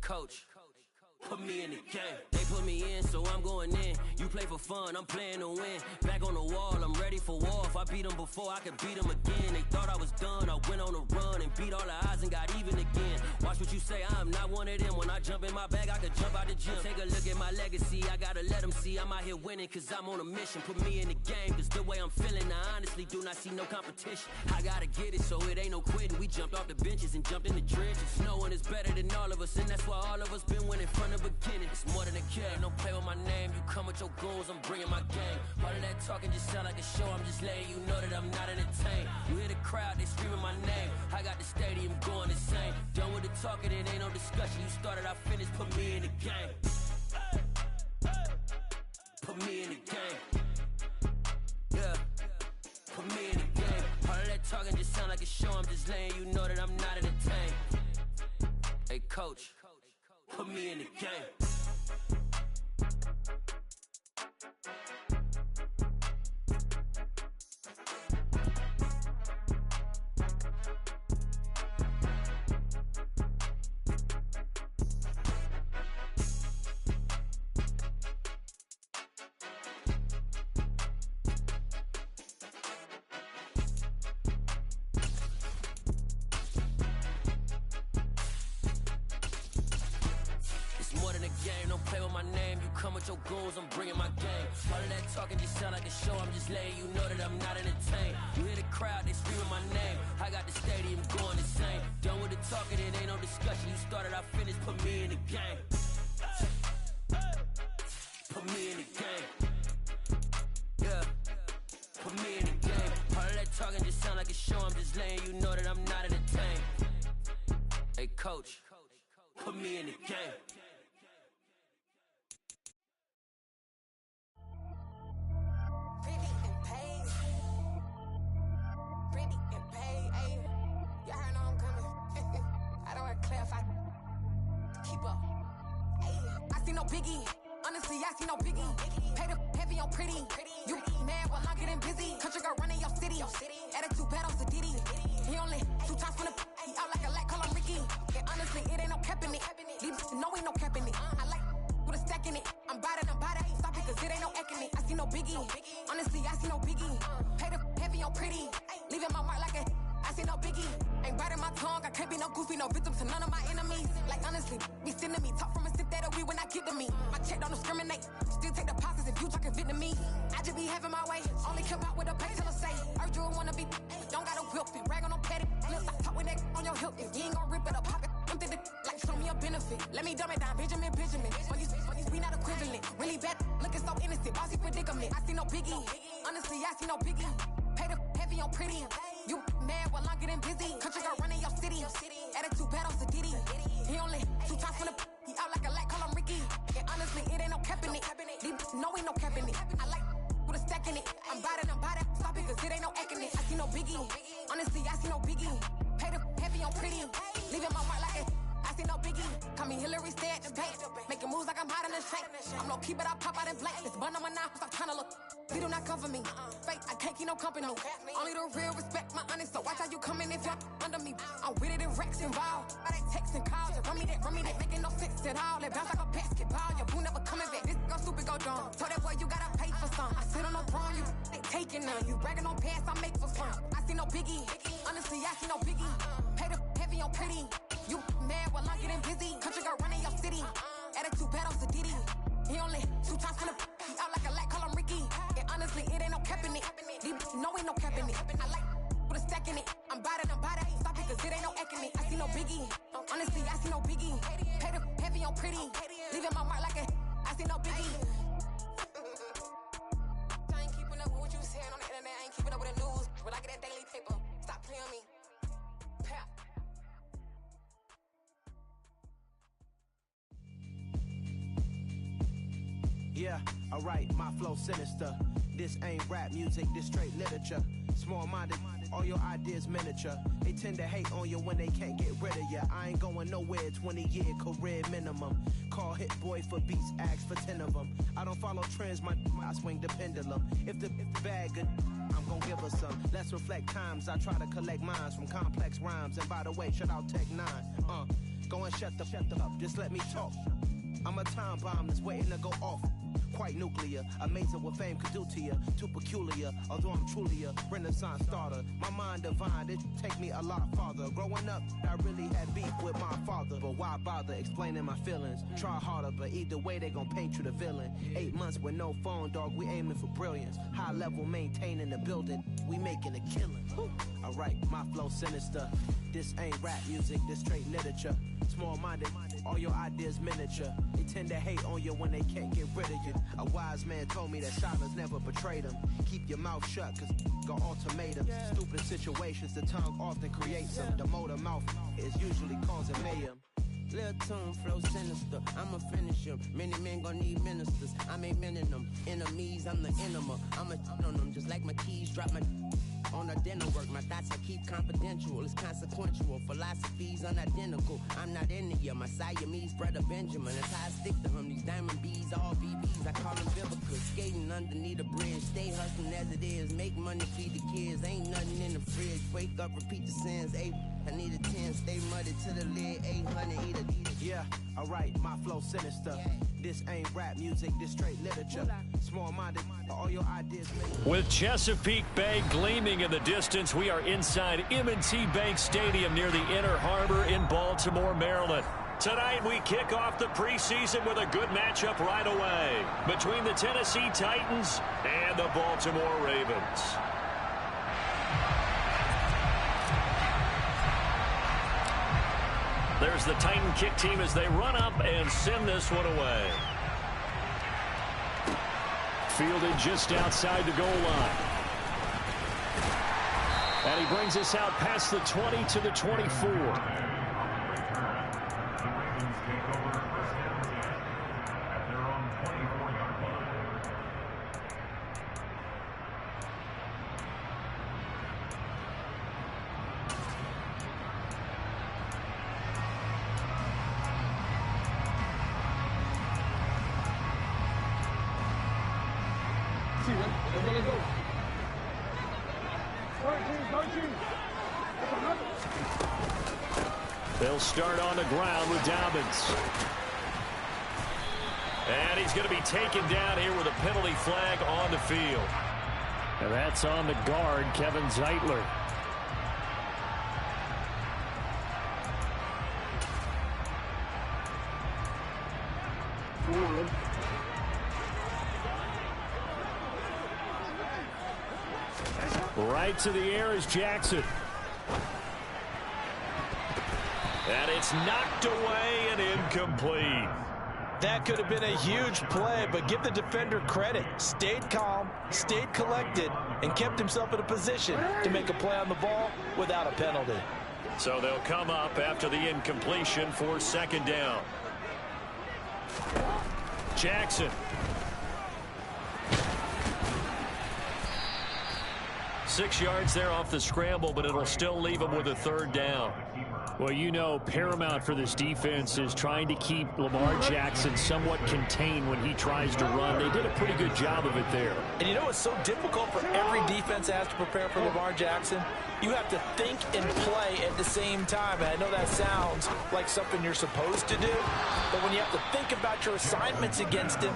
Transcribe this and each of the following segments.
coach, put me in the game. They put me in, so I'm going in. You play for fun, I'm playing to win. Back on the wall, I'm ready for war. If I beat them before, I could beat them again. They thought I was done, I went on a run and beat all the odds and got even again. Watch what you say, I'm not one of them. When I jump in my bag, I could jump out the gym. Take a look at my legacy, I gotta let them see I'm out here winning, cause I'm on a mission. Put me in the game, cause the way I'm feeling, I honestly do not see no competition. I gotta get it, so it ain't no quitting. We jumped off the benches and jumped in the trenches. No one is better than all of us, and that's why all of us been winning from the beginning. It's more than a game, don't play with my name. You come with your goons, I'm bringing my game. All of that talking just sound like a show, I'm just letting you know that I'm not entertained. You hear the crowd, they screaming my name. I got the stadium going insane. Done with the talking, it ain't no discussion. You started, I finished, put me in the game. Put me in the game. Yeah, put me in the game. All of that talking just sound like a show, I'm just letting you know that I'm not entertained. Hey coach, put me in the game. Your goons, I'm bringing my game. All of that talking just sound like a show, I'm just letting you know that I'm not entertained. You hear the crowd, they screaming my name. I got the stadium going insane. Done with the talking, it ain't no discussion. You started, I finished, put me in the game. Put me in the game. Yeah, put me in the game. All of that talking just sound like a show, I'm just letting you know that I'm not entertained. Hey coach, put me in the game. Honestly, I see no biggie. Pay the heavy on pretty. You mad while I'm getting busy. Country girl running your city. Attitude bad on the Diddy. He only 2 times from the he out like a lack, call him Ricky. And honestly, it ain't no cap in it. Leave no ain't no cap in it. I like with a stack in it. I'm bad. Stop it, cause it ain't no eck in it. I see no biggie. Honestly, I see no biggie. Pay the heavy on pretty. Leaving my mark like a I see no biggie. Ain't biting my tongue, I can't be no goofy, no victim to none of my enemies. Like honestly, be sending me talk from a sip that we when I get to me. My check don't discriminate, still take deposits if you talking Vietnamese. I just be having my way, only come out with a pay till I say. Urge you wanna be, don't gotta whip it, rag on no petty. Let's stop talk with that on your hip. If you ain't gon' rip it up, pop it, empty the like show me a benefit. Let me dumb it down, Benjamin. When we not equivalent, really bad, looking so innocent, bossy predicament. I see no biggie, honestly, I see no biggie. Pay the heavy on pretty. You mad while I'm getting busy. Country girl running your city. Attitude bad on the Diddy. He only 2 times from the he out like a lack, call him Ricky. And honestly, it ain't no cap in it. No ain't no cap in it. I like with a stack in it. I'm bad. Stop it, cause it ain't no eck in it. I see no biggie. Honestly, I see no biggie. Pay the heavy on pretty. Leaving my mark like it. I see no biggie. Call me Hillary, stay at the bank. Making moves like I'm hot in the shank. I'm low key, but I pop out in blank. This bun on my knife, I'm trying to look. They do not cover me. Fake, I can't keep no company. Only the real respect my honest. So watch how you coming if you're under me. I'm with it in Rex involved. I they text and calls. Run me that, making no sense at all. They bounce like a basketball. Your boo never coming back. This go stupid, go dumb. Told that boy you gotta pay for some. I sit on no throne, you they taking none. You bragging on past, I make for fun. I see no biggie. Honestly, I see no biggie. Pay the heavy on pretty. You mad while I'm getting busy. Country girl running your city. Attitude bad on the Diddy. He only 2 times from the he out like a lack, call him Ricky. And honestly, it ain't no cap in it. No ain't no cap in it. I like with a stack in it. I'm bad. Stop it, cause it ain't no eck in it. I see no biggie. Honestly, I see no biggie. Pay the heavy on pretty. Leaving my mark like a I see no biggie. I ain't keeping up with what you saying on the internet. I ain't keeping up with the news. But I get that daily paper. Stop playing me. Yeah, alright, my flow sinister. This ain't rap music, this straight literature. Small-minded, all your ideas miniature. They tend to hate on you when they can't get rid of you. I ain't going nowhere, 20-year career minimum. Call Hit Boy for beats, ask for 10 of them. I don't follow trends, I swing the pendulum. If the bag good, I'm gon' give her some. Let's reflect times, I try to collect minds from complex rhymes. And by the way, shout out Tech 9. Go and shut the up, just let me talk. I'm a time bomb that's waiting to go off. Quite nuclear, amazing what fame could do to you. Too peculiar, although I'm truly a renaissance starter. My mind divine, it take me a lot farther. Growing up, I really had beef with my father. But why bother explaining my feelings? Try harder, but either way they gon' paint you the villain. 8 months with no phone, dog, we aiming for brilliance. High level maintaining the building, we making a killing. Alright, my flow sinister. This ain't rap music, this straight literature. Small-minded, all your ideas miniature. They tend to hate on you when they can't get rid of you. A wise man told me that silence never betrayed them. Keep your mouth shut, cause got ultimatums. Stupid situations, the tongue often creates them. The motor mouth is usually causing mayhem. Lil' tune, flow sinister, I'ma finish him. Many men gon' need ministers, I'm a men in them. Enemies, I'm the enema, I'ma on them. Just like my keys, drop my on a dinner work. My thoughts I keep confidential, it's consequential. Philosophies unidentical, I'm not in it yet. My Siamese brother Benjamin, that's how I stick to him. These diamond bees, all BBs, I call them biblical. Skating underneath a bridge, stay hustling as it is. Make money, feed the kids, ain't nothing in the fridge. Wake up, repeat the sins, I need a 10, stay muddy to the lid, 800, eat a. Yeah, alright, my flow sinister. This ain't rap music, this straight literature. Small-minded, all your ideas make. With Chesapeake Bay gleaming in the distance, we are inside M&T Bank Stadium near the Inner Harbor in Baltimore, Maryland. Tonight, we kick off the preseason with a good matchup right away between the Tennessee Titans and the Baltimore Ravens. There's the Titan kick team as they run up and send this one away. Fielded just outside the goal line. And he brings us out past the 20 to the 24. They'll start on the ground with Dobbins. And he's going to be taken down here with a penalty flag on the field. And that's on the guard, Kevin Zeitler. Right to the air is Jackson. And it's knocked away and incomplete. That could have been a huge play, but give the defender credit. Stayed calm, stayed collected, and kept himself in a position to make a play on the ball without a penalty. So they'll come up after the incompletion for second down. Jackson. 6 yards there off the scramble, but it'll still leave him with a third down. Well, you know, paramount for this defense is trying to keep Lamar Jackson somewhat contained when he tries to run. They did a pretty good job of it there. And you know it's so difficult for every defense that has to prepare for Lamar Jackson? You have to think and play at the same time. And I know that sounds like something you're supposed to do, but when you have to think about your assignments against him,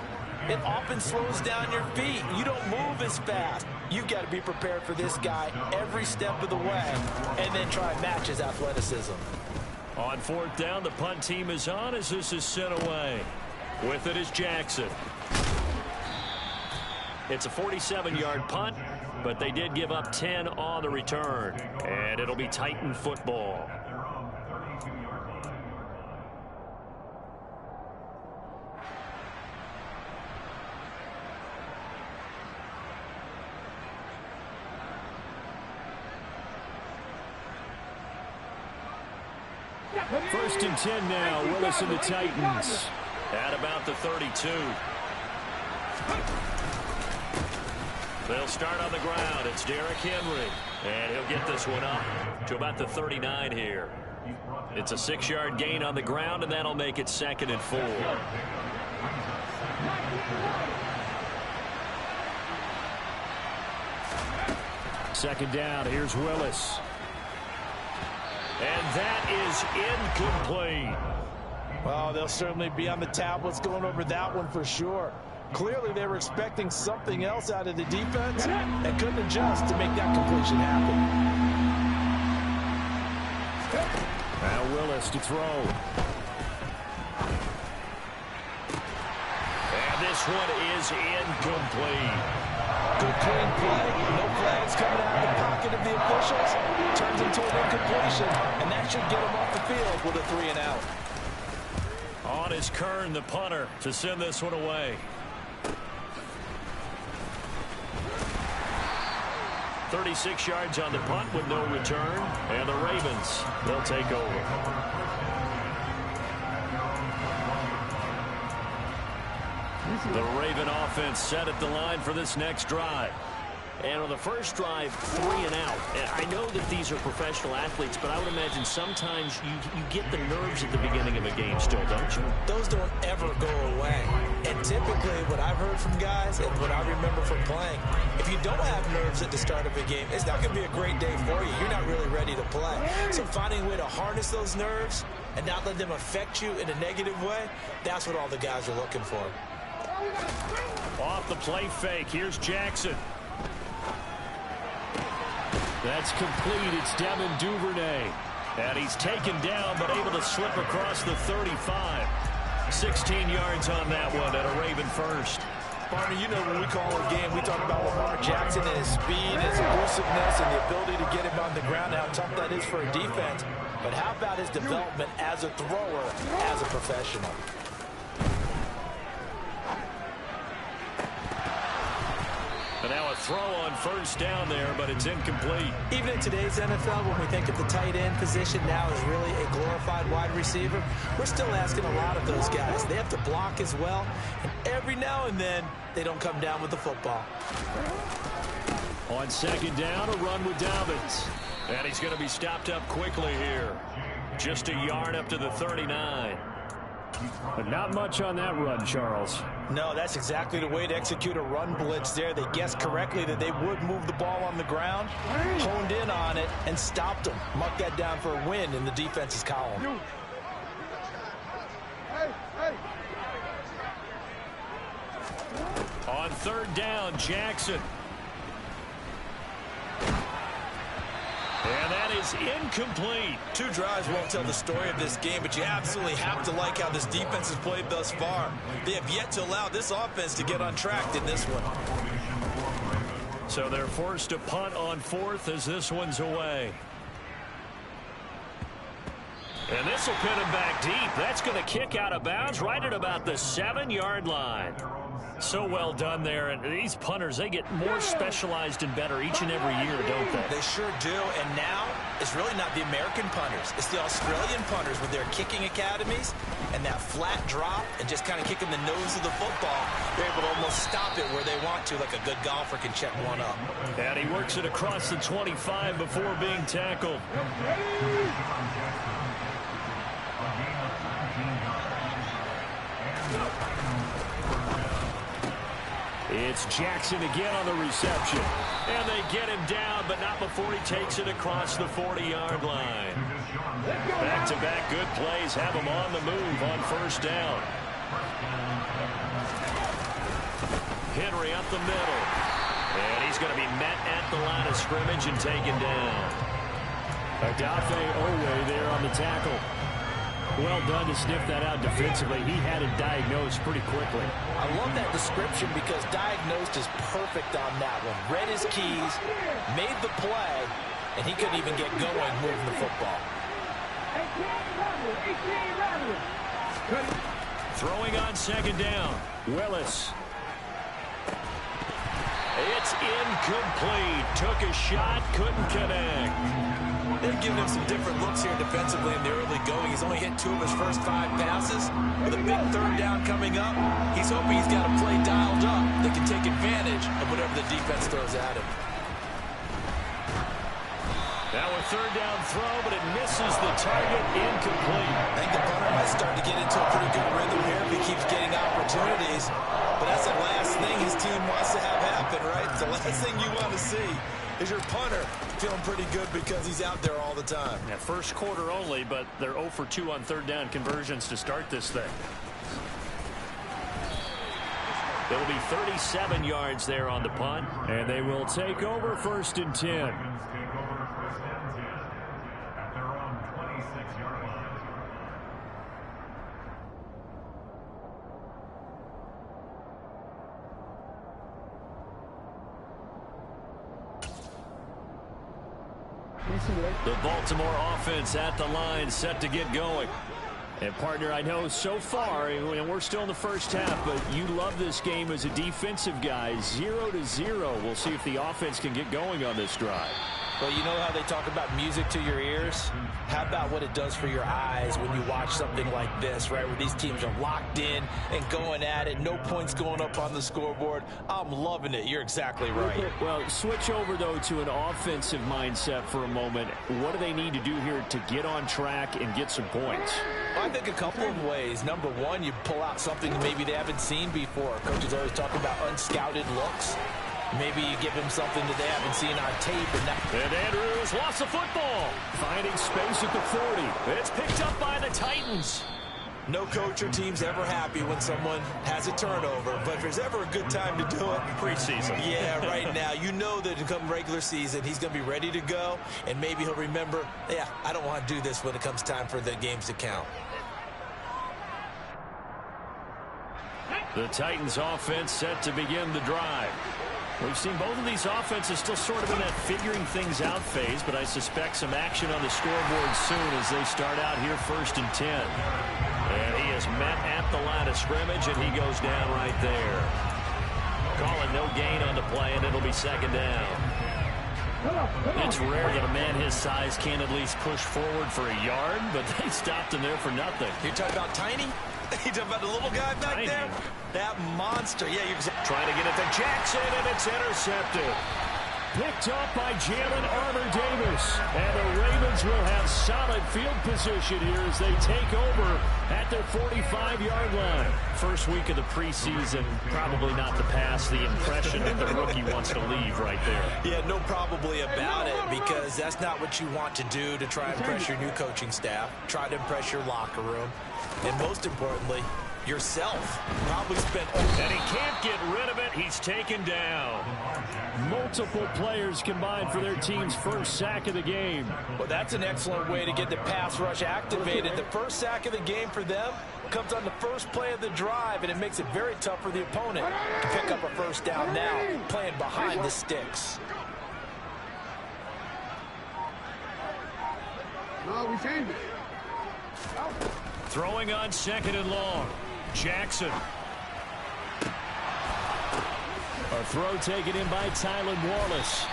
it often slows down your feet. You don't move as fast. You've got to be prepared for this guy every step of the way and then try and match his athleticism. On fourth down, the punt team is on as this is sent away. With it is Jackson. It's a 47-yard punt, but they did give up 10 on the return. And it'll be Titan football. First and 10 now, Willis and the Titans. At about the 32. They'll start on the ground. It's Derrick Henry. And he'll get this one up to about the 39 here. It's a 6-yard gain on the ground, and that'll make it 2nd and 4. Second down, here's Willis. And that is incomplete. Well, they'll certainly be on the tablets going over that one for sure. Clearly, they were expecting something else out of the defense and couldn't adjust to make that completion happen. Now Willis to throw. And this one is incomplete. Good clean play. No flags coming out of the pocket of the officials. Turns into an incompletion, and that should get him off the field with a 3-and-out. On is Kern, the punter, to send this one away. 36 yards on the punt with no return, and the Ravens, they'll take over. The Raven offense set at the line for this next drive. And on the first drive, 3-and-out. And I know that these are professional athletes, but I would imagine sometimes you get the nerves at the beginning of a game still, don't you? Those don't ever go away. And typically what I've heard from guys and what I remember from playing, if you don't have nerves at the start of a game, it's not going to be a great day for you. You're not really ready to play. So finding a way to harness those nerves and not let them affect you in a negative way, that's what all the guys are looking for. Off the play fake, here's Jackson. That's complete. It's Devin Duvernay. And he's taken down, but able to slip across the 35. 16 yards on that one, and a Raven first. Barney, you know when we call a game, we talk about Lamar Jackson and his speed, his elusiveness, and the ability to get him on the ground, how tough that is for a defense. But how about his development as a thrower, as a professional? And now a throw on first down there, but it's incomplete. Even in today's NFL, when we think of the tight end position now as really a glorified wide receiver, we're still asking a lot of those guys. They have to block as well, and every now and then, they don't come down with the football. On second down, a run with Dobbins. And he's going to be stopped up quickly here. Just a yard up to the 39. But not much on that run, Charles. No, that's exactly the way to execute a run blitz there. They guessed correctly that they would move the ball on the ground, honed in on it, and stopped them. Marked that down for a win in the defense's column. On third down, Jackson. And that is incomplete. Two drives won't tell the story of this game, but you absolutely have to like how this defense has played thus far. They have yet to allow this offense to get untracked in this one. So they're forced to punt on fourth as this one's away. And this will pin him back deep. That's going to kick out of bounds right at about the 7-yard line. So well done there. And these punters, they get more specialized and better each and every year, don't they? They sure do. And now it's really not the American punters. It's the Australian punters with their kicking academies and that flat drop and just kind of kicking the nose of the football. They're able to almost stop it where they want to, like a good golfer can check one up. And he works it across the 25 before being tackled. It's Jackson again on the reception. And they get him down, but not before he takes it across the 40-yard line. Back-to-back good plays have him on the move on first down. Henry up the middle. And he's going to be met at the line of scrimmage and taken down. Adafe Owe there on the tackle. Well done to sniff that out defensively. He had it diagnosed pretty quickly. I love that description because diagnosed is perfect on that one. Read his keys, made the play, and he couldn't even get going moving the football. Throwing on second down. Willis. It's incomplete. Took a shot, couldn't connect. They've given him some different looks here defensively in the early going. He's only hit 2 of his first 5 passes. With a big third down coming up, he's hoping he's got a play dialed up that can take advantage of whatever the defense throws at him. Now a third down throw, but it misses the target, incomplete. I think the punter might start to get into a pretty good rhythm here if he keeps getting opportunities. But that's the last thing his team wants to have happen, right? It's the last thing you want to see. is your punter feeling pretty good because he's out there all the time. Yeah, first quarter only, but they're 0 for 2 on third down conversions to start this thing. It'll be 37 yards there on the punt, and they will take over 1st and 10. The Baltimore offense at the line, set to get going. And, partner, I know so far, and we're still in the first half, but you love this game as a defensive guy. 0-0. We'll see if the offense can get going on this drive. Well, you know how they talk about music to your ears? How about what it does for your eyes when you watch something like this, right, where these teams are locked in and going at it, no points going up on the scoreboard? I'm loving it. You're exactly right. Well, switch over, though, to an offensive mindset for a moment. What do they need to do here to get on track and get some points? Well, I think a couple of ways. Number one, you pull out something maybe they haven't seen before. Coaches always talk about unscouted looks. Maybe you give them something that they haven't seen on tape. And Andrews lost the football. Finding space at the 40. It's picked up by the Titans. No coach or team's ever happy when someone has a turnover, but if there's ever a good time to do it, preseason. Yeah, right now. You know that come regular season, he's going to be ready to go, and maybe he'll remember, yeah, I don't want to do this when it comes time for the games to count. The Titans offense set to begin the drive. We've seen both of these offenses still sort of in that figuring things out phase, but I suspect some action on the scoreboard soon as they start out here 1st and 10. And he is met at the line of scrimmage, and he goes down right there. Calling no gain on the play, and it'll be 2nd down. It's rare that a man his size can at least push forward for a yard, but they stopped him there for nothing. You're talking about Tiny? You talking about the little guy back there? That monster. Yeah, you're trying to get it to Jackson, and it's intercepted. Picked up by Jalen Armour-Davis. And the Ravens will have solid field position here as they take over at their 45-yard line. First week of the preseason, probably not to pass the impression that the rookie wants to leave right there. Yeah, no probably about it, because that's not what you want to do to try and impress your new coaching staff. Try to impress your locker room. And most importantly, yourself. Probably spent... And he can't get rid of it. He's taken down. Multiple players combined for their team's first sack of the game. Well, that's an excellent way to get the pass rush activated. The first sack of the game for them comes on the first play of the drive, and it makes it very tough for the opponent to pick up a first down now, playing behind the sticks. No, we changed it. Throwing on 2nd and long. Jackson. A throw taken in by Tylan Wallace.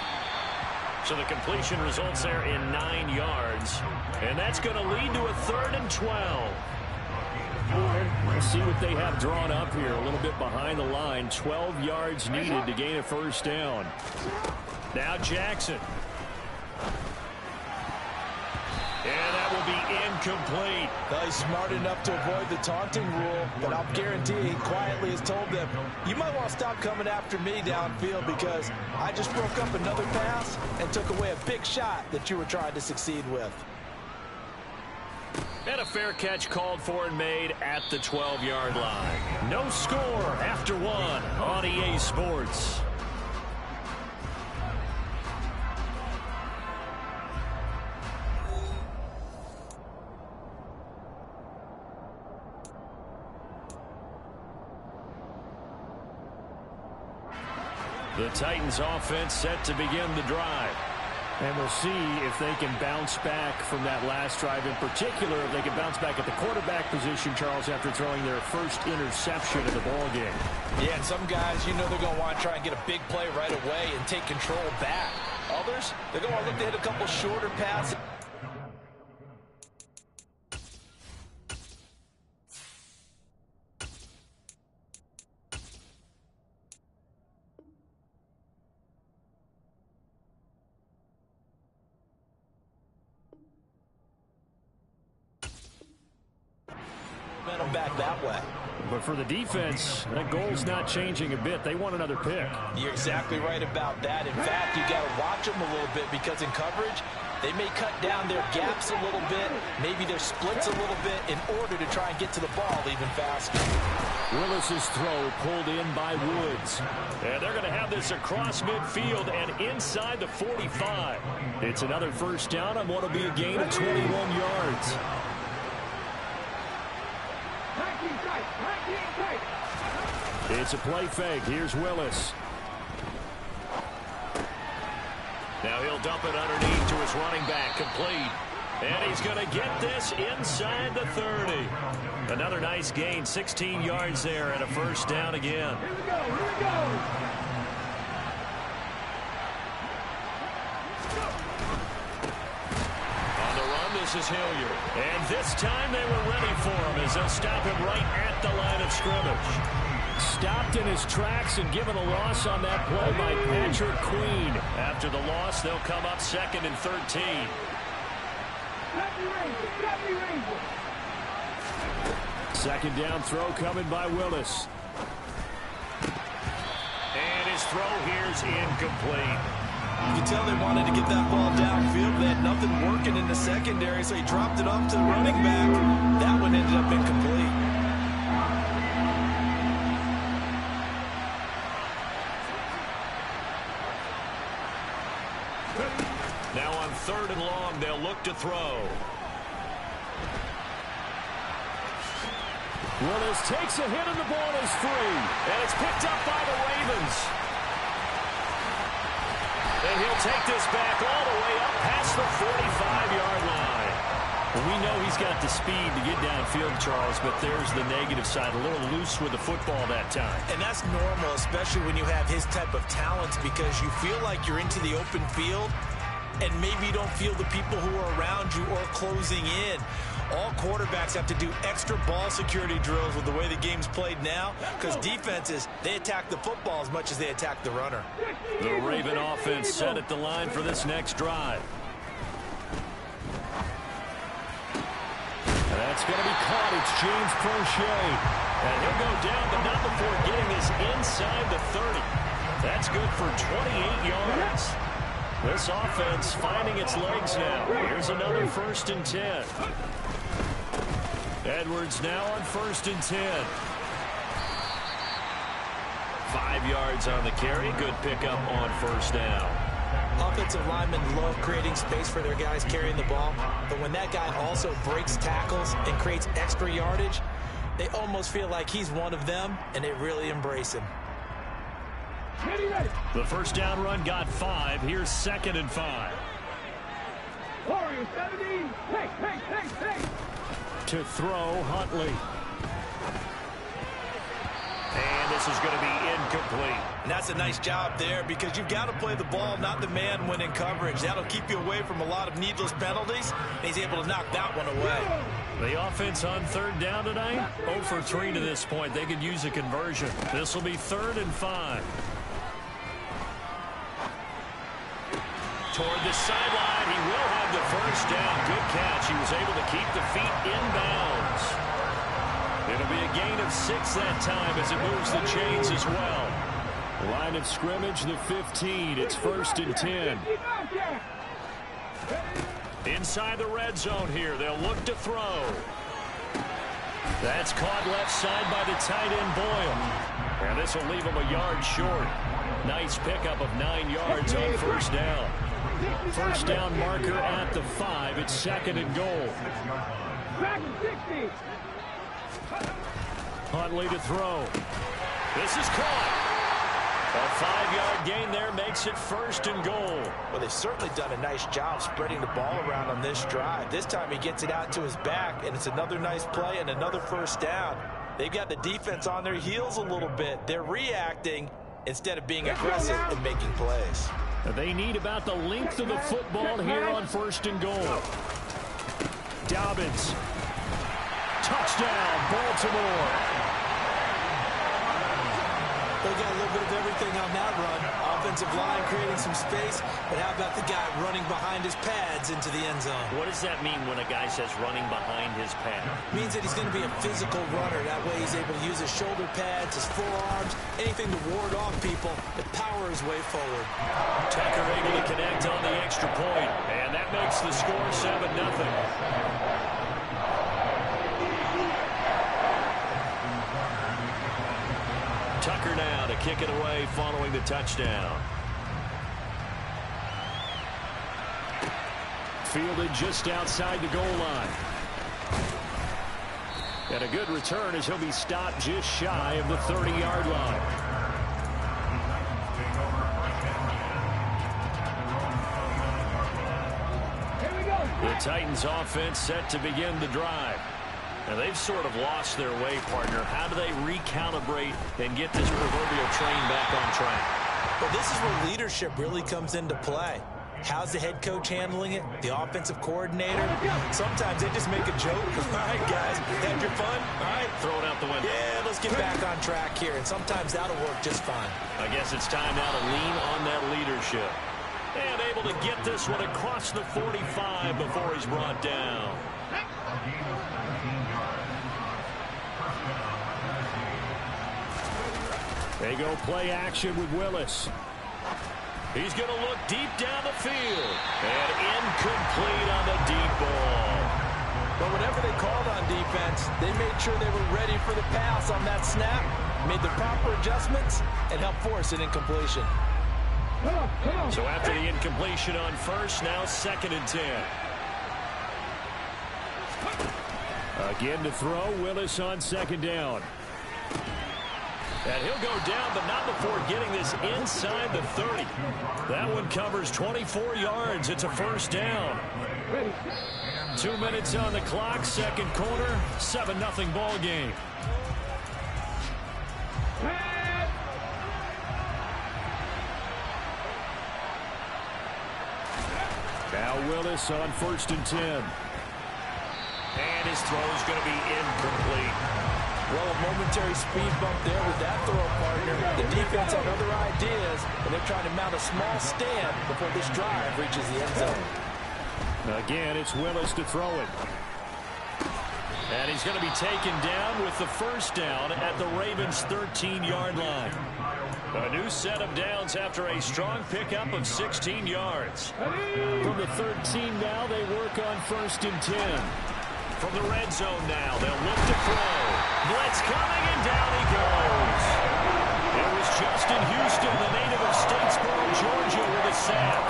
So the completion results there in 9 yards. And that's going to lead to a 3rd and 12. Let's see what they have drawn up here. A little bit behind the line. 12 yards needed to gain a first down. Now Jackson. And that will be incomplete. Well, he's smart enough to avoid the taunting rule, but I'll guarantee he quietly has told them, you might want to stop coming after me downfield because I just broke up another pass and took away a big shot that you were trying to succeed with. And a fair catch called for and made at the 12-yard line. No score after 1 on EA Sports. The Titans offense set to begin the drive. And we'll see if they can bounce back from that last drive. In particular, if they can bounce back at the quarterback position, Charles, after throwing their first interception of the ballgame. Yeah, and some guys, you know they're going to want to try and get a big play right away and take control back. Others, they're going to want to look to hit a couple shorter passes. back that way. But for the defense, that goal's not changing a bit. They want another pick. You're exactly right about that. In fact, you got to watch them a little bit because in coverage, they may cut down their gaps a little bit, maybe their splits a little bit in order to try and get to the ball even faster. Willis's throw pulled in by Woods. And they're going to have this across midfield and inside the 45. It's another first down on what will be a gain of 21 yards. It's a play fake. Here's Willis. Now he'll dump it underneath to his running back, complete. And he's going to get this inside the 30. Another nice gain, 16 yards there, and a first down again. Here we go. On the run, this is Hilliard. And this time they were ready for him as they'll stop him right at the line of scrimmage. Stopped in his tracks and given a loss on that play by Patrick Queen. After the loss, they'll come up 2nd and 13. Second down throw coming by Willis. And his throw here's incomplete. You can tell they wanted to get that ball downfield. They had nothing working in the secondary, so he dropped it off to the running back. That one ended up incomplete. Now on 3rd and long, they'll look to throw. Willis takes a hit and the ball is free. And it's picked up by the Ravens. And he'll take this back all the way up past the 45-yard line. Well, we know he's got the speed to get downfield, Charles, but there's the negative side. A little loose with the football that time. And that's normal, especially when you have his type of talents, because you feel like you're into the open field and maybe you don't feel the people who are around you or closing in. All quarterbacks have to do extra ball security drills with the way the game's played now, because defenses, they attack the football as much as they attack the runner. The Raven offense set at the line for this next drive. And that's going to be caught. It's James Prochet. And he'll go down, but not before getting this inside the 30. That's good for 28 yards. This offense finding its legs now. Here's another 1st and 10. Edwards now on 1st and 10. 5 yards on the carry. Good pickup on 1st down. Offensive linemen love creating space for their guys carrying the ball, but when that guy also breaks tackles and creates extra yardage, they almost feel like he's one of them, and they really embrace him. The 1st down run got 5. Here's 2nd and 5. Warriors 17. Hey. To throw, Huntley. And this is going to be incomplete. And that's a nice job there, because you've got to play the ball, not the man when in coverage. That'll keep you away from a lot of needless penalties, and he's able to knock that one away. The offense on 3rd down tonight, 0 for 3 to this point. They could use a conversion. This will be 3rd and 5. Toward the sideline, he will have the 1st down. Good catch. He was able to keep the feet inbounds. It'll be a gain of 6 that time as it moves the chains as well. Line of scrimmage, the 15. It's 1st and 10. Inside the red zone here. They'll look to throw. That's caught left side by the tight end Boyle. And this will leave him a yard short. Nice pickup of 9 yards on 1st down. 1st down marker at the 5. It's 2nd and goal. Huntley to throw. This is caught. A 5-yard gain there makes it 1st and goal. Well, they've certainly done a nice job spreading the ball around on this drive. This time he gets it out to his back, and it's another nice play and another 1st down. They've got the defense on their heels a little bit. They're reacting instead of being aggressive and making plays. They need about the length of the football here on 1st and goal. Dobbins. Touchdown, Baltimore. They'll get a little bit of everything on that run. Offensive line creating some space, but how about the guy running behind his pads into the end zone? What does that mean when a guy says running behind his pad? Means that he's going to be a physical runner. That way he's able to use his shoulder pads, his forearms, anything to ward off people and power his way forward. Tucker able to connect on the extra point, and that makes the score 7-0. Tucker now to kick it away following the touchdown. Fielded just outside the goal line. And a good return as he'll be stopped just shy of the 30-yard line. The Titans offense set to begin the drive. Now, they've sort of lost their way, partner. How do they recalibrate and get this proverbial train back on track? Well, this is where leadership really comes into play. How's the head coach handling it? The offensive coordinator? Sometimes they just make a joke. All right, guys, had your fun? All right. Throw it out the window. Yeah, let's get back on track here. And sometimes that'll work just fine. I guess it's time now to lean on that leadership. And able to get this one across the 45 before he's brought down. They go play action with Willis. He's going to look deep down the field. And incomplete on the deep ball. But whenever they called on defense, they made sure they were ready for the pass on that snap, made the proper adjustments, and helped force an incompletion. So after the incompletion on first, now 2nd and 10. Again to throw, Willis on 2nd down. And he'll go down, but not before getting this inside the 30. That one covers 24 yards. It's a 1st down. 2 minutes on the clock, 2nd quarter, 7-0 ball game. Now Willis on 1st and 10. And his throw is going to be incomplete. Well, a momentary speed bump there with that throw, partner. The defense had other ideas, and they're trying to mount a small stand before this drive reaches the end zone. Again, it's Willis to throw it. And he's going to be taken down with the 1st down at the Ravens' 13-yard line. A new set of downs after a strong pickup of 16 yards. From the 13 now, they work on 1st and 10. From the red zone now, they'll look to throw. Blitz coming, and down he goes. It was Justin Houston, the native of Statesboro, Georgia, with a sack.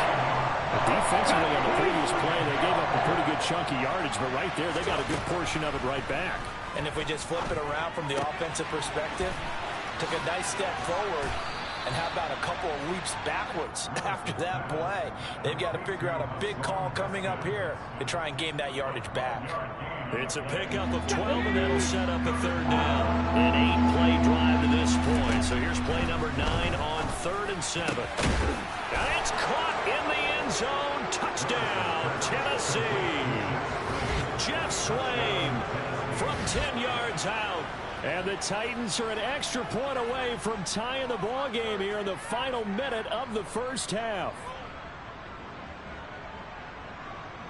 Defensively on the previous play, they gave up a pretty good chunk of yardage, but right there, they got a good portion of it right back. And if we just flip it around from the offensive perspective, took a nice step forward, and how about a couple of leaps backwards after that play? They've got to figure out a big call coming up here to try and gain that yardage back. It's a pickup of 12, and that'll set up a 3rd down. An 8-play drive to this point. So here's play number 9 on 3rd and 7. And it's caught in the end zone. Touchdown, Tennessee. Jeff Swain from 10 yards out. And the Titans are an extra point away from tying the ball game here in the final minute of the 1st half.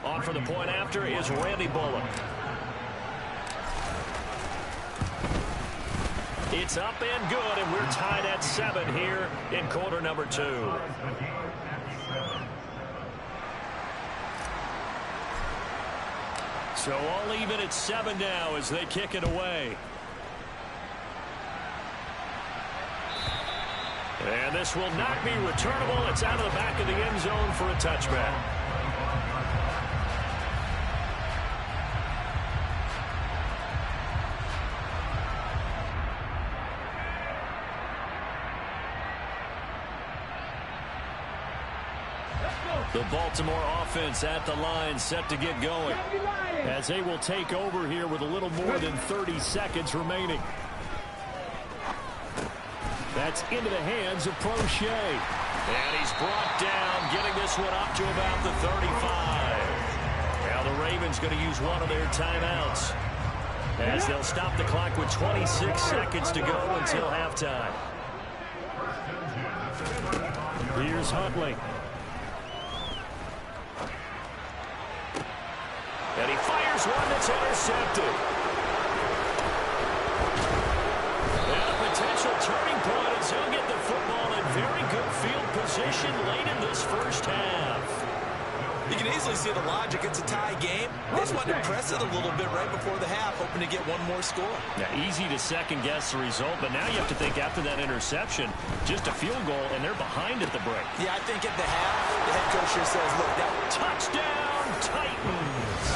On for the point after is Randy Bullock. It's up and good, and we're tied at 7 here in quarter number 2. So all even at 7 now as they kick it away. And this will not be returnable. It's out of the back of the end zone for a touchback. The Baltimore offense at the line set to get going as they will take over here with a little more than 30 seconds remaining. That's into the hands of Prochet. And he's brought down, getting this one up to about the 35. Now the Ravens going to use one of their timeouts as they'll stop the clock with 26 seconds to go until halftime. Here's Huntley. And he fires one that's intercepted. And a potential turning point as he'll get the football in very good field position late in this first half. You can easily see the logic. It's a tie game. They just wanted to press it a little bit right before the half, hoping to get one more score. Yeah, easy to second-guess the result, but now you have to think after that interception, just a field goal, and they're behind at the break. Yeah, I think at the half, the head coach here says, look, that touchdown, Titans!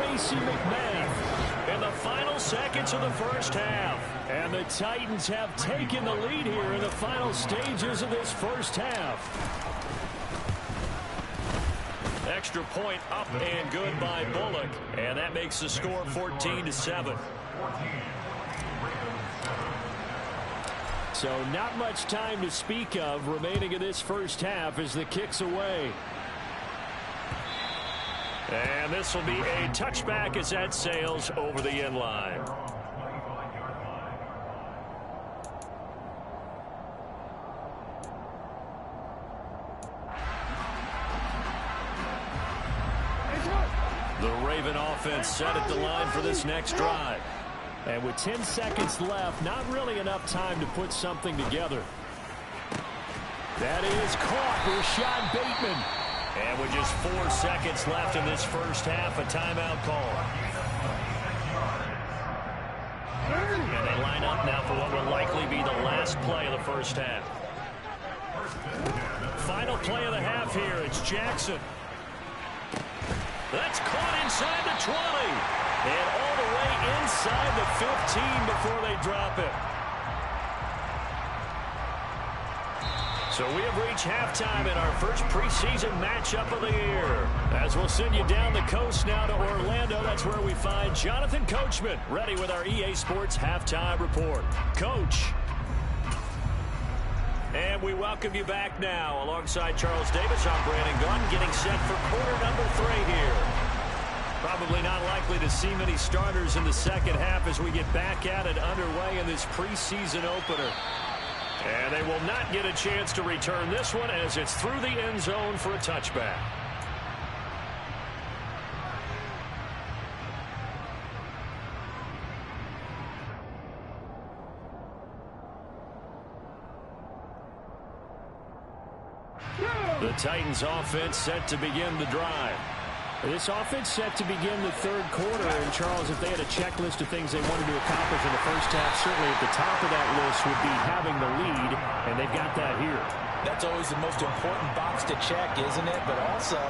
Racy McMath in the final seconds of the first half. And the Titans have taken the lead here in the final stages of this first half. Extra point up and good by Bullock. And that makes the score 14-7. So not much time to speak of remaining in this first half as the kick's away. And this will be a touchback as that sails over the end line. The Raven offense set at the line for this next drive. And with 10 seconds left, not really enough time to put something together. That is caught. Rashad Bateman. And with just 4 seconds left in this first half, a timeout call. And they line up now for what will likely be the last play of the first half. Final play of the half here. It's Jackson. That's caught inside the 20. And all the way inside the 15 before they drop it. So we have reached halftime in our first preseason matchup of the year. As we'll send you down the coast now to Orlando, that's where we find Jonathan Coachman, ready with our EA Sports halftime report. Coach. And we welcome you back now. Alongside Charles Davis, I'm Brandon Gunn, getting set for quarter number 3 here. Probably not likely to see many starters in the second half as we get back at it underway in this preseason opener. And they will not get a chance to return this one as it's through the end zone for a touchback. The Titans offense set to begin the drive. This offense set to begin the third quarter, and Charles, if they had a checklist of things they wanted to accomplish in the first half, certainly at the top of that list would be having the lead, and they've got that here. That's always the most important box to check, isn't it? But also,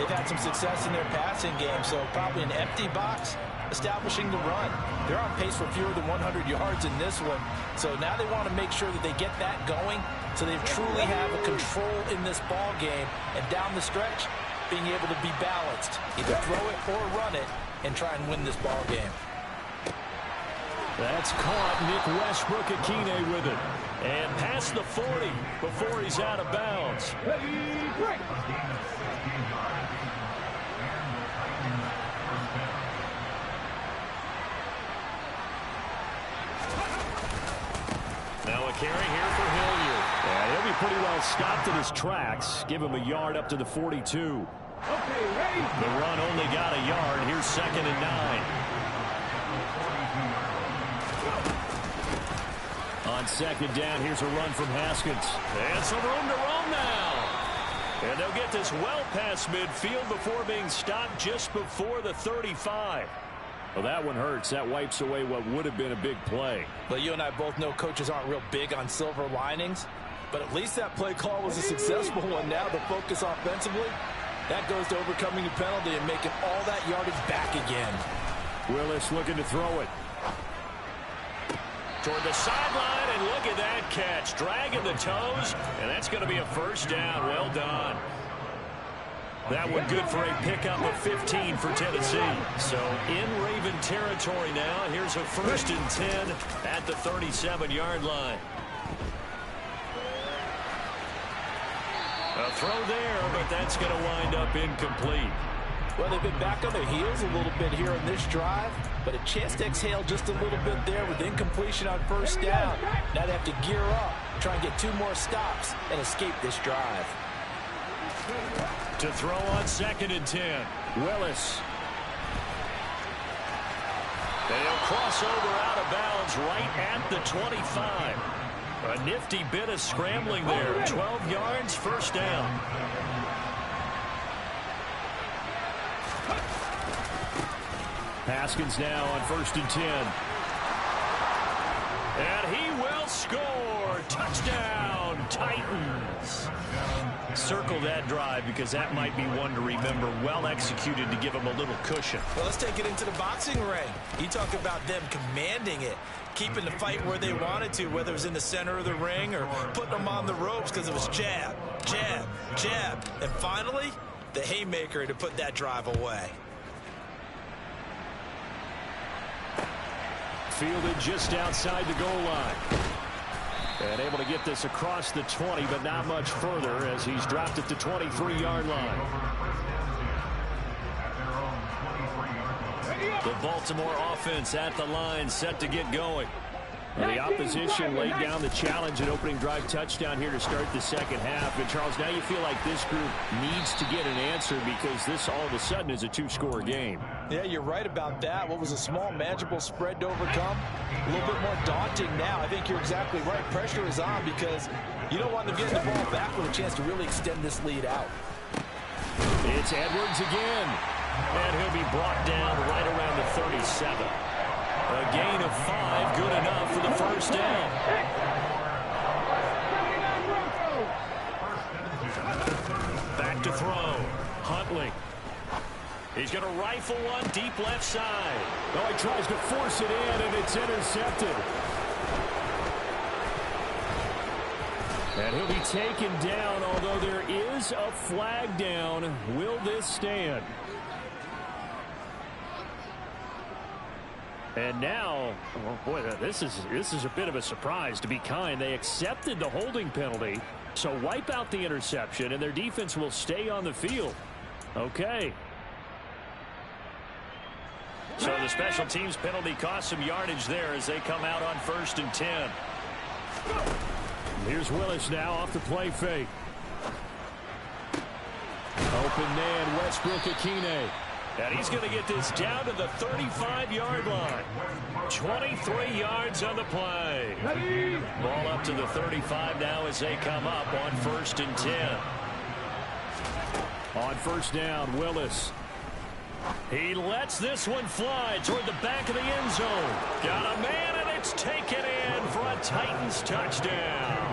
they've had some success in their passing game, so probably an empty box establishing the run. They're on pace for fewer than 100 yards in this one, so now they want to make sure that they get that going so they truly have a control in this ball game, and down the stretch, being able to be balanced, either throw it or run it, and try and win this ball game. That's caught. Nick Westbrook-Akine with it. And past the 40 before he's out of bounds. Now a carry here for Hilliard. Yeah, he'll be pretty well stopped in his tracks. Give him a yard up to the 42. Okay, ready? The run only got a yard. Here's 2nd and 9. On 2nd down, here's a run from Haskins. And some room to roam now. And they'll get this well past midfield before being stopped just before the 35. Well, that one hurts. That wipes away what would have been a big play. Well, you and I both know coaches aren't real big on silver linings, but at least that play call was a successful one. Now the focus offensively, that goes to overcoming a penalty and making all that yardage back again. Willis looking to throw it. Toward the sideline, and look at that catch. Dragging the toes, and that's going to be a first down. Well done. That one good for a pickup of 15 for Tennessee. So in Raven territory now. Here's a 1st and 10 at the 37-yard line. A throw there, but that's going to wind up incomplete. Well, they've been back on their heels a little bit here in this drive, but a chance to exhale just a little bit there with incompletion on 1st down. Now they have to gear up try and get 2 more stops and escape this drive. To throw on 2nd and 10. Willis. They'll cross over out of bounds right at the 25. A nifty bit of scrambling there. 12 yards, first down. Haskins now on 1st and 10. And he will score. Touchdown, Titans. Circle that drive because that might be one to remember. Well executed to give him a little cushion. Well, let's take it into the boxing ring. You talk about them commanding it, keeping the fight where they wanted to, whether it was in the center of the ring or putting them on the ropes because it was jab, jab, jab. And finally, the haymaker to put that drive away. Fielded just outside the goal line. And able to get this across the 20, but not much further as he's dropped at the 23-yard line. The Baltimore offense at the line, set to get going. And the opposition laid down the challenge, an opening drive touchdown here to start the second half. And, Charles, now you feel like this group needs to get an answer because this all of a sudden is a 2-score game. Yeah, you're right about that. What was a small, manageable spread to overcome, a little bit more daunting now. I think you're exactly right. Pressure is on because you don't want them getting the ball back with a chance to really extend this lead out. It's Edwards again. And he'll be brought down right around the 37. A gain of 5, good enough for the first down. Back to throw. Huntley. He's going to rifle one deep left side. Oh, he tries to force it in, and it's intercepted. And he'll be taken down, although there is a flag down. Will this stand? And now, oh boy, this is a bit of a surprise. To be kind, they accepted the holding penalty, so wipe out the interception, and their defense will stay on the field. Okay. So the special teams penalty cost some yardage there as they come out on 1st and 10. Here's Willis now off the play fake. Open man, Westbrook-Akine. And he's going to get this down to the 35-yard line. 23 yards on the play. Ball up to the 35 now as they come up on 1st and 10. On 1st down, Willis. He lets this one fly toward the back of the end zone. Got a man, and it's taken in for a Titans touchdown.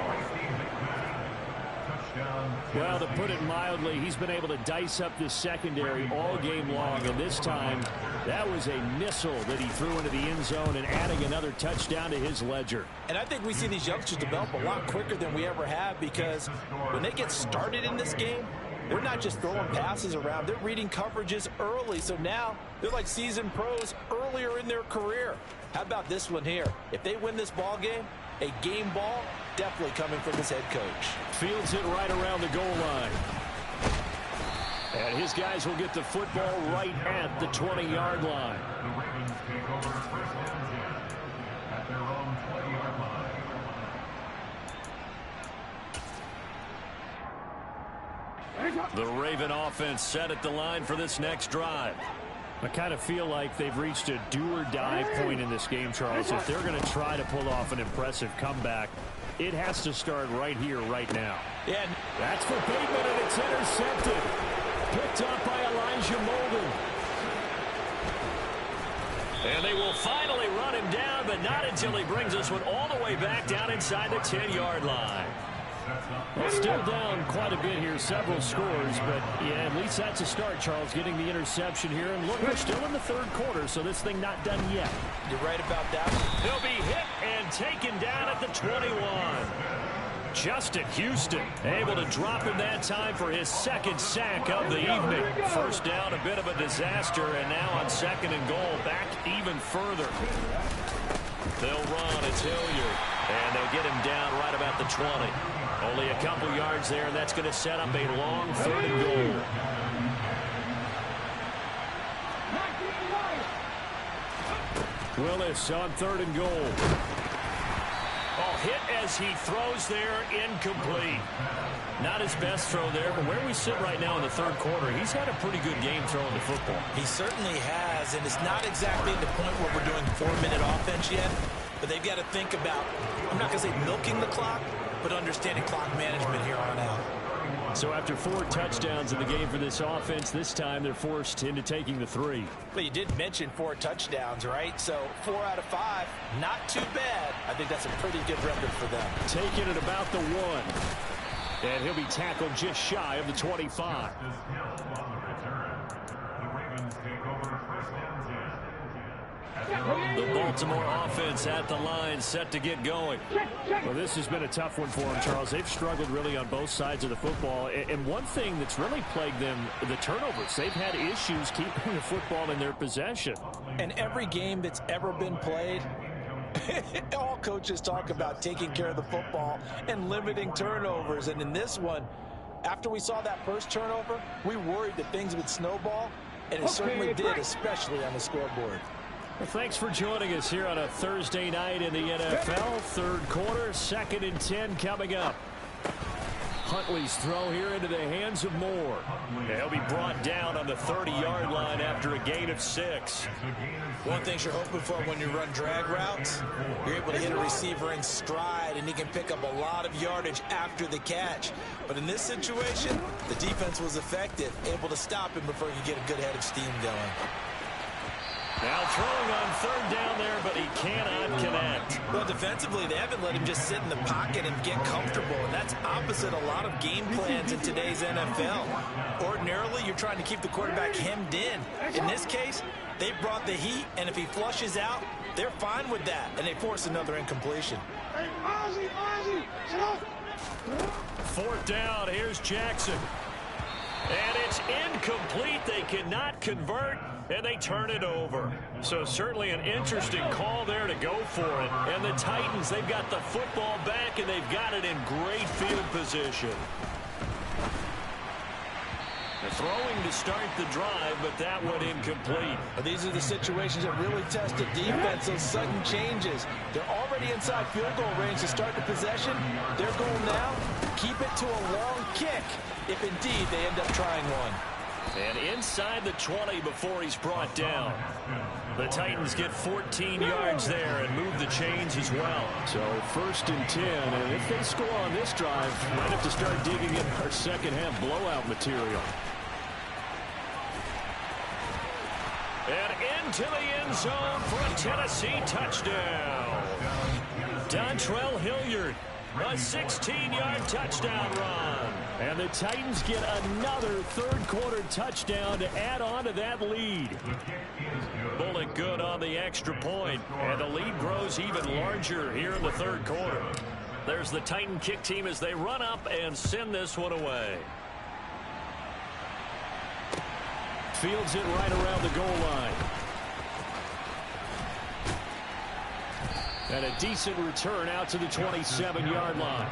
Well, to put it mildly, he's been able to dice up this secondary all game long, and this time that was a missile that he threw into the end zone and adding another touchdown to his ledger. And I think we see these youngsters develop a lot quicker than we ever have because when they get started in this game, they're not just throwing passes around. They're reading coverages early, so now they're like seasoned pros earlier in their career. How about this one here? If they win this ball game, a game ball definitely coming from his head coach. Fields it right around the goal line. And his guys will get the football right at the 20-yard line. The Raven offense set at the line for this next drive. I kind of feel like they've reached a do-or-die point in this game, Charles. If they're going to try to pull off an impressive comeback, it has to start right here, right now. Yeah. That's for Bateman, and it's intercepted. Picked up by Elijah Molden. And they will finally run him down, but not until he brings this one all the way back down inside the 10-yard line. Well, still down quite a bit here, several scores, but yeah, at least that's a start, Charles, getting the interception here. And look, we're still in the third quarter, so this thing not done yet. You're right about that. He'll be hit and taken down at the 21. Justin Houston able to drop him that time for his second sack of the evening. First down, a bit of a disaster, and now on 2nd and goal, back even further. They'll run, it's Hilliard, and they'll get him down right about the 20. Only a couple yards there, and that's going to set up a long 3rd and goal. Willis on 3rd and goal. Oh, hit as he throws there, incomplete. Not his best throw there, but where we sit right now in the third quarter, he's had a pretty good game throwing the football. He certainly has, and it's not exactly the point where we're doing 4-minute offense yet, but they've got to think about, I'm not going to say milking the clock, but understanding clock management here on out. So after 4 touchdowns in the game for this offense, this time they're forced into taking the 3. But you did mention 4 touchdowns, right? So 4 out of 5, not too bad. I think that's a pretty good record for them. Taking it about the 1. And he'll be tackled just shy of the 25. The Baltimore offense at the line, set to get going. Well, this has been a tough one for them, Charles. They've struggled really on both sides of the football. And one thing that's really plagued them, the turnovers. They've had issues keeping the football in their possession. And every game that's ever been played, all coaches talk about taking care of the football and limiting turnovers. And in this one, after we saw that first turnover, we worried that things would snowball, and it certainly did, especially on the scoreboard. Well, thanks for joining us here on a Thursday night in the NFL. Third quarter, 2nd and 10 coming up. Huntley's throw here into the hands of Moore. He'll be brought down on the 30-yard line after a gain of 6. One thing you're hoping for when you run drag routes, you're able to hit a receiver in stride, and he can pick up a lot of yardage after the catch. But in this situation, the defense was effective, able to stop him before he could get a good head of steam going. Now throwing on 3rd down there, but he cannot connect. Well, defensively, they haven't let him just sit in the pocket and get comfortable, and that's opposite a lot of game plans in today's NFL. Ordinarily, you're trying to keep the quarterback hemmed in. In this case, they brought the heat, and if he flushes out, they're fine with that, and they force another incompletion. 4th down, here's Jackson. And it's incomplete. They cannot convert, and they turn it over. So certainly an interesting call there to go for it. And the Titans, they've got the football back, and they've got it in great field position. The throwing to start the drive, but that one incomplete. These are the situations that really test the defense, those sudden changes. They're already inside field goal range to start the possession. Their goal now, keep it to a long kick, if indeed they end up trying one. And inside the 20 before he's brought down. The Titans get 14 yards there and move the chains as well. So 1st and 10, and if they score on this drive, might have to start digging in our second half blowout material. And into the end zone for a Tennessee touchdown. Dontrell Hilliard, a 16-yard touchdown run. And the Titans get another third-quarter touchdown to add on to that lead. Bullet good on the extra point, and the lead grows even larger here in the third quarter. There's the Titan kick team as they run up and send this one away. Fields it right around the goal line. And a decent return out to the 27-yard line.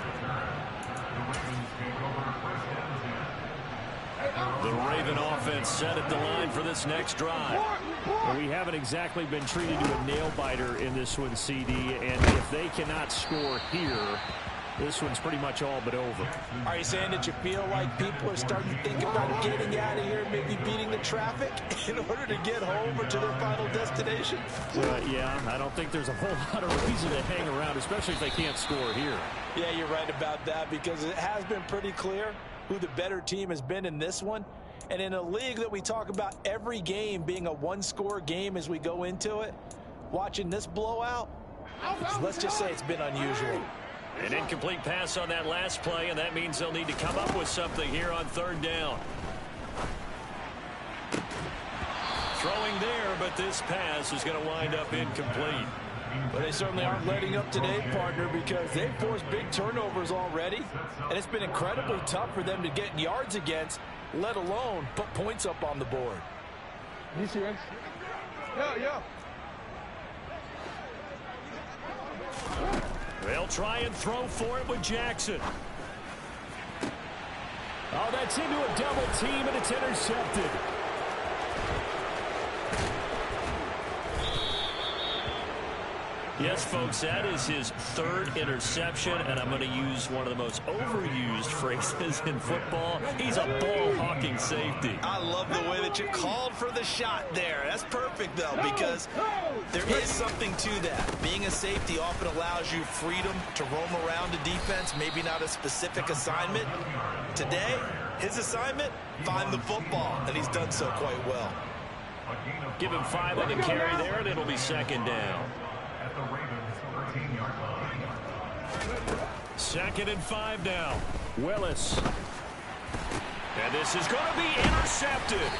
The Raven offense set at the line for this next drive. Well, we haven't exactly been treated to a nail-biter in this one, CD, and if they cannot score here, this one's pretty much all but over. Are you saying that you feel like people are starting to think about getting out of here, maybe beating the traffic in order to get home or to their final destination? Yeah, I don't think there's a whole lot of reason to hang around, especially if they can't score here. Yeah, you're right about that, because it has been pretty clear who the better team has been in this one. And in a league that we talk about every game being a one-score game as we go into it, watching this blowout, let's just say it's been unusual. An incomplete pass on that last play, and that means they'll need to come up with something here on 3rd down. Throwing there, but this pass is going to wind up incomplete. But they certainly aren't letting up today, partner, because they've forced big turnovers already, and it's been incredibly tough for them to get yards against, let alone put points up on the board. They'll try and throw for it with Jackson. Oh, that's into a double team, and it's intercepted. Yeah, Yes, folks, that is his third interception, and I'm going to use one of the most overused phrases in football. He's a ball-hawking safety. I love the way that you called for the shot there. That's perfect, though, because there is something to that. Being a safety often allows you freedom to roam around the defense, maybe not a specific assignment. Today, his assignment, find the football, and he's done so quite well. Give him 5 on the carry there, and it'll be second down. 2nd and 5 now. Willis. And this is going to be intercepted.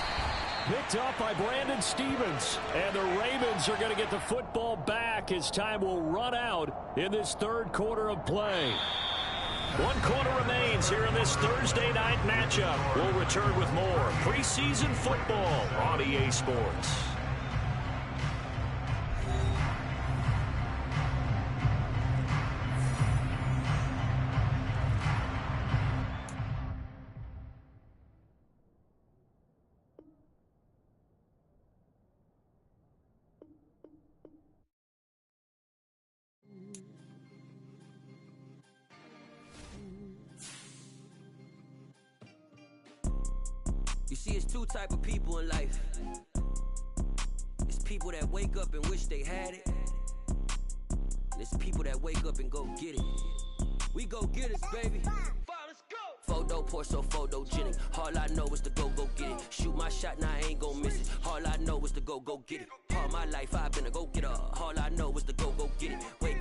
Picked up by Brandon Stevens. And the Ravens are going to get the football back as time will run out in this third quarter of play. 1 quarter remains here in this Thursday night matchup. We'll return with more preseason football on EA Sports. You see, it's 2 type of people in life. It's people that wake up and wish they had it. And it's people that wake up and go get it. We go get it, baby. Photo, Porso, photogenic. All I know is to go get it. Shoot my shot, now I ain't gon' miss it. All I know is to go get it. All my life I've been a go-getter. All I know is to go get it. Wake